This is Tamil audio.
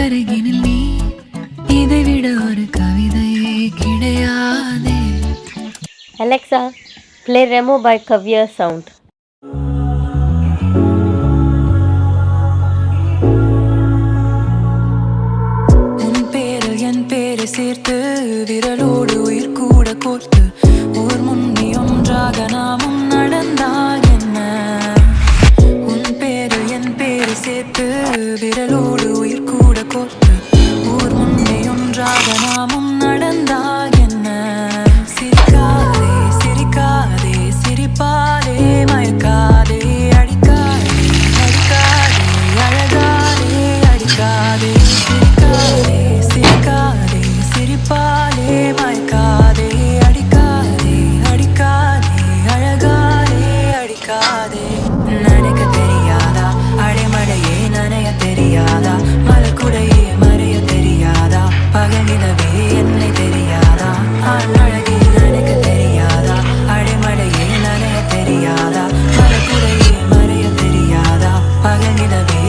அருகினில் நீ இதை விட ஒரு கவிதையே கிடையாதே. Alexa, play Remo by Kavya Sound. என் பேரை சேர்த்து விரலோடு உயிர் கூட கோர்த்து ஊர் முன்னி ஒன்றாக நாமும் நடந்தால் என்ன? உன் பேரு என் பேரை சேர்த்து விரலோடு உயிர் கூட கோர்த்து ஊர் முன்னி ஒன்றாக நாமும் நடந்தால் என்ன? சிரிக்காதே சிரிக்காதே சிரிப்பாலே மயக்காதே அடிக்காதே அடிக்காதே அழகாதே அடிக்காதே சிரிக்காதே சிரிக்காதே சிரிப்பாலே மயக்காதே அடிக்காதே அடிக்காதே அழகாதே அடிக்காதே. நினைக்க தெரியாதா அடைமழையே நனைய தெரியாதா மலக்குடையே மறைய தெரியாதா பகலினவே என்னை தெரியாதா அழகே நினைக்க தெரியாதா அடைமழையே நனைய தெரியாதா மலக்குடையே மறைய தெரியாதா பகலினவே